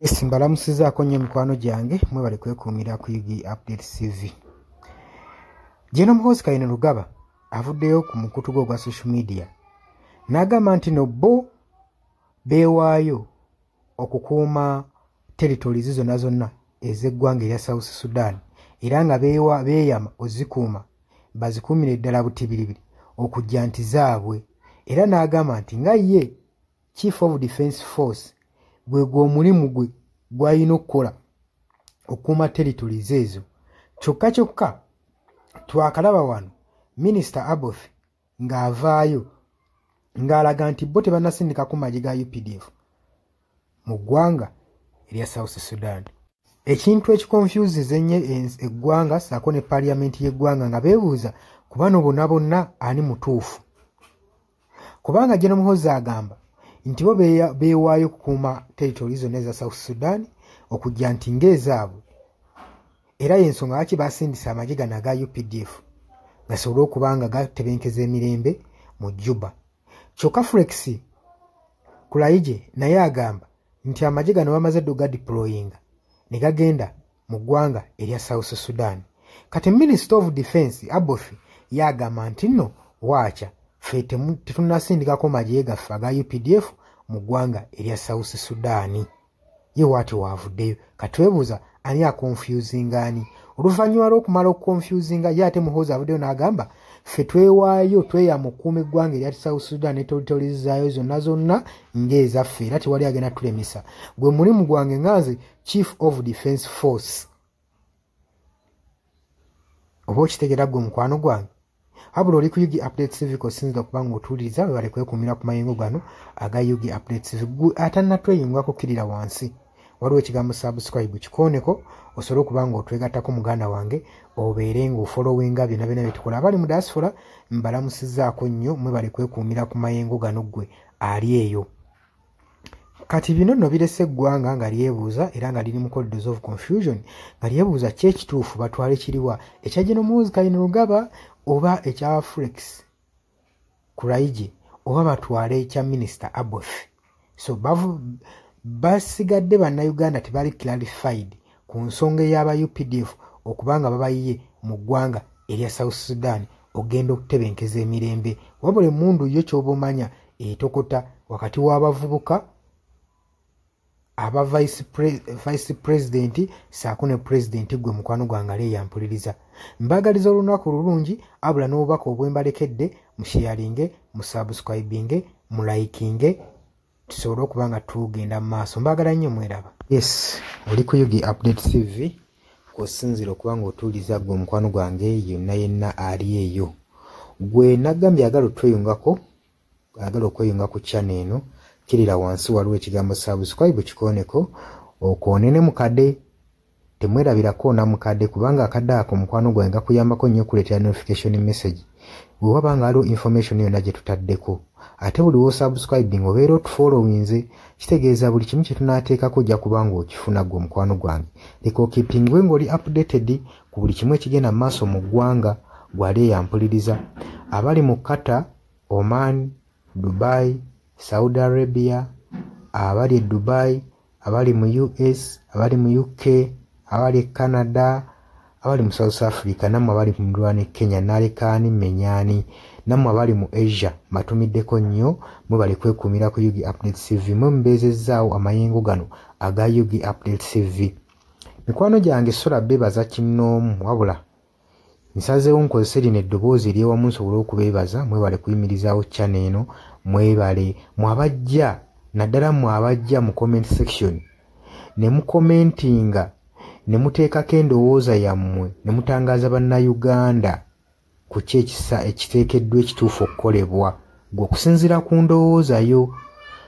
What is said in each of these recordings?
Mbalamusizaako nnyo mikwano gyange mwebale kwekuumira ku Yugi Update TV. Jeno Muhoozi Kayini Rugaba avuddeyo ku mukutu gwe ogwa social media n'agamba nti no bo beewaayo okukuuma territories zonna zonna ez'eggwanga erya South Sudan era nga beeyama ozikuuma bazikuumire ddala butibiribiri okujja nti zaabwe, era n'agamba nti nga ye Chief of Defence Force gwe omulimu gwe gw'alina okukola okukuuma territories ezo. Kyokka twakalaba wano Minisita Abofi ng'avaayo ng'alaga nti bo tebannasindikako magye ga UPDF mu ggwanga erya South Sudan. Ekintu ekikonfuziza ennyo eggwanga ssaako ne paaliyamenti y'eggwanga nga beebuuza ku bano bonna ani mutuufu. Kubanga Jeno Muhoozi agamba nti bo beewaayo okukuuma territories zonna eza South Sudan okujja nti ng'ezaabwe, era y'ensonga lwaki basindisa amagye gano aga UPDF gasobole okuba nga gatebenkeza emirembe mu Juba. Kyokka Flex Kulaije naye agamba nti amagye gano bamaze dde ogadeployinga ne gagenda mu ggwanga erya South Sudan. Kati Minister of Defence Abofi yagamba nti nno waacha ffe tetunnasindikako magye gaffe aga UPDF mu ggwanga erya South Sudan. Ye waati waavuddeyo. Kati weebuuza ani akonfuzinga ani? Oluvannyuma lw'okumala okukonfuzinga ye ate Muhoozi avuddeyo n'agamba ffe twewaayo tweyama okukuuma eggwanga erya South Sudan ne territories zaayo zonna ng'ezaffe era tewali agenda tulemesa. Gwe mulimu gwange nganze Chief of Defence Force. Oba okitegeera gwe mukwano gwange? Habula oli ku Yugi Update TV kosinzira okuba ng'otuwuliriza bale kwekuumira ku mayengo gano aga Yugi Update TV. Gwe atannatweyungako kirira wansi waliwo ekigambo subscribe kikooneko osobola okuba ng'otwegattako muganda wange obeere ng'ofollowinga byonna bye tukola. Abali mu diaspora mbalamusizzaako nnyo mwebale kwekuumira ku mayengo gano gwe ali eyo. Kati bino nno birese eggwanga nga lyebuuza era nga liri mu corridors of confusion nga lyebuuza ki ekituufu batwale kiriwa ekya Jeno Muhoozi Kayini Rugaba oba ekya Flex Kulaije oba batwale ekya Minisita Abofi. So basigadde bannayuganda tebali clarified ku nsonga ey'aba UPDF okubanga babayiye mu ggwanga erya South Sudan ogenda okutebenkeza emirembe. Wabula emmundu yo ky'oba omanya etokota wakati w'abavubuka aba vice president saako ne president gwe mukwano gwange aleeyampuliriza. Mbagaliza olunaku lulungi abula n'obubaka obwembalekedde musharinge musubscribinge mulaikinge tusobole okuba nga tugenda mu maaso. Mbagala nnyo mweraba. Yes, oli ku Yugi Update TV kw'osinzira okuba ng'otuuliza gwe mukwano gwange yenna ali eyo. Gwe nagambye agala otweyungako, agala okweyunga ku channel eno, kirira wansi waliwo ekigambo subscribe kikooneko okoonene mukadde. Temwerabirako na mukadde kubanga akadde ako mukwano gwange gakuyambako nnyo okuleetera notification message bwe waba nga waliwo information yonna gye tutaddeko. Ate buli w'osubscribing obeera otufollowinze kitegeeza buli kimu kye tunaateekako ojja kuba ng'okifuna gwe mukwano gwange. Leka okeepingwe ng'oli updated ku buli kimu ekigenda mu maaso mu ggwanga gw'aleeyampuliriza. Abali mu Qatar, Oman, Dubai, Saudi Arabia, abali Dubai, abali mu US, abali mu UK, abali Canada, abali mu South Africa, nammwe abali mu ndwana Kenya nalekaani menyani, nammwe abali mu Asia matumiddeko nnyo mwebale kwekuumira ku Yugi Update TV mwe mbeezezzaawo amayengo gano aga Yugi Update TV. Mikwano gyange sola beebaza kinnoomu wabula nsazeewo nkozese lino eddoboozi ery'ewamu nsobole okubeebaza mwebale kuyimirizaawo channel eno. Mwebale mwabajja naddala mwabajja mu comment section ne mukomentinga ne muteekako endowooza yammwe ne mutangaaza bannayuganda ku ki ekiteekeddwa ekituufu okukolebwa gwe okusinziira ku ndowooza yo.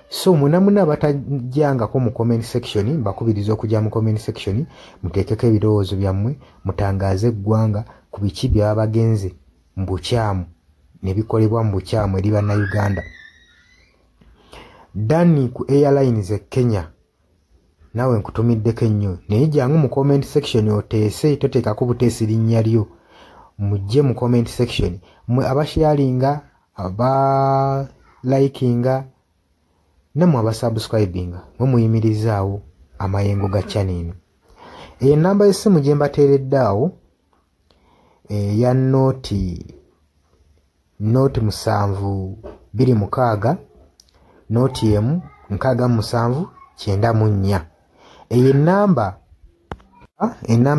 So muna batajjangako mu comment section mbakubiriza okujja mu comment section muteekeko ebirowoozo byammwe mutangaaze eggwanga ku biki byaba bagenze mu bukyamu ne bikolebwa mu bukyamu eri bannayuganda. Dani ku Airlines e Kenya nawe nkutumiddeko ennyo naye jangu mu comment section oteese, toteekako buteesi linnya lyo. Mujje mu comment section mwe abasharinga aba likinga namwe abasubscribinga mwe muyimirizaawo amayengo ga channel. Enamba y'essimu gye mbateeredde awo ya noti 726 noti emu 6794. Eyo enamba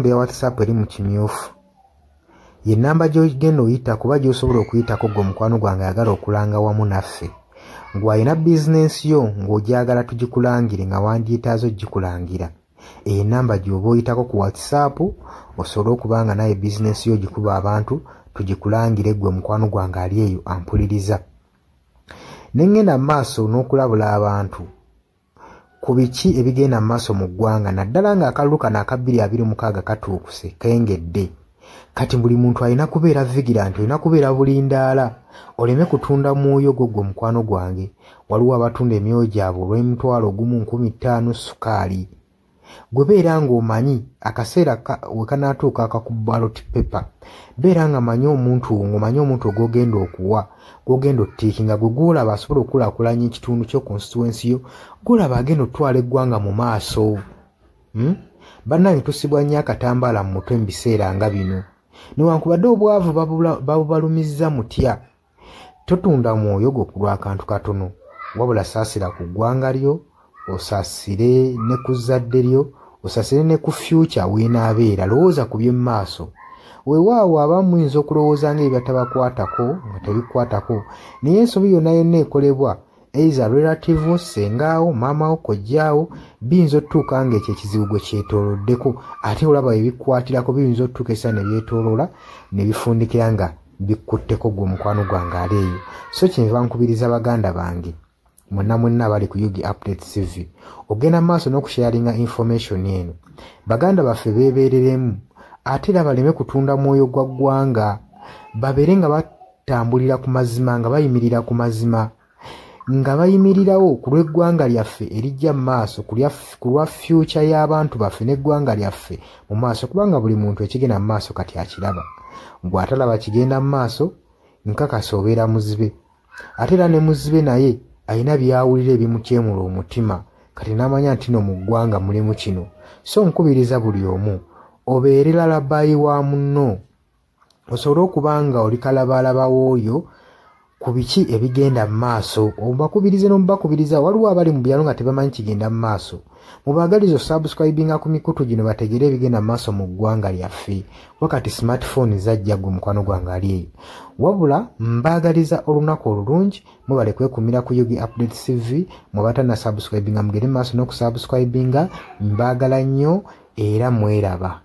ya WhatsApp eri mu kimyufu. Ye namba gy'ogenda oyita kuba gy'osobola okuyitako gwe mukwano gwange ayagala okulanga wamu naffe. Ng'alina bizinensi yo ng'ogyagala tugikulangire nga wandyetaaze ogikulangira. Eyo namba gy'oba oyitako ku WhatsApp osobole okuba nga naye bizinensi yo gikuba abantu tugikulangire gwe mukwano gwange ali eyo ampuliriza. Nengenda mu maaso n'okulabula abantu ku biki ebigenda mu maaso mu ggwanga naddala ng'akalulu kano aka 2026 katuukuse kengedde. Kati buli muntu alina kubeera vigilant, olina kubeera bulindaala oleme kutunda mwoyo gwo mukwano gwange. Waliwo abatunda emyoyo gyabwe olw'M1,1500 sukaali. Gwe beera ng'omanyi akaseera we kanaatuuka akakuba ballot paper, beera nga manyi omuntu ogw'ogenda okuwa, gw'ogenda ottiikinga, gwe gw'olaba asobola okukulaakulanya ekitundu kyo constituency yo, gw'olaba agenda otwala eggwanga mu maaso. Bannange tusibwa nnyo akatambaala mu mutwe mu biseera nga bino. Newankubadde obwavu babubalumizza mutya, totunda mwoyo gwo ku lw'akantu katono, wabula saasira ku ggwanga lyo, osaasire ne ku zadde lyo, osaasire ne ku future weenaabeera. Lowooza ku by'emu maaso. Weewaawo abamu muyinza okulowooza ng'ebyo tabakwatako nga tebikwatako, naye ensobi yonna ekolebwa either relative, sengaawo, maamawo, kojjaawo, biyinza otuuka ng'ekyo ekizibu gwe kyetooloddeko, ate olaba ebikwatirako biyinza otuuka essa ne byetooloola ne bifundikira nga bikkutteko gwe mukwano gwange ali eyo. So kyenva nkubiriza baganda bange mwenna abali ku Yugi Updates TV ogenda maaso n'okusharinga information eno. Baganda baffe beebereremu ate era baleme kutunda mwoyo gwa ggwanga, babeere nga batambulira ku mazima, nga bayimirira ku mazima, nga bayimirirawo ku lw'eggwanga lyaffe erijja mu maaso, ku lwa future y'abantu baffe n'eggwanga lyaffe mu maaso, kubanga buli muntu ekigenda mu maaso kati akiraba. Gwe atalaba kigenda mu maaso nkakasa obeera muzibe. Ate era ne muzibe naye alina byawulira ebimukyemula omutima, kati n'amanya nti no mu ggwanga mulimu kino. So nkubiriza buli omu obeere lalabayi wa munno, osobole okuba nga oli kalabalaba w'oyo ku biki ebigenda mu maaso. Obakubirize n'omubakubiriza. Waliwo abali mu byalo nga tebamanyi kigenda mu maaso. Mubaagaliza subscribinga ku mikutu gino bategere ebigenda mu maaso mu ggwanga lyaffe. Wakati smartphone zajja gwe mukwano gwange ali eyo. Wabula mbaagaliza olunaku olulungi, mubale kwekumira ku Yugi Updates TV. Mubatana subscribinga mugere maaso n'okusubscribinga. Mbaagala nnyo era mweraba.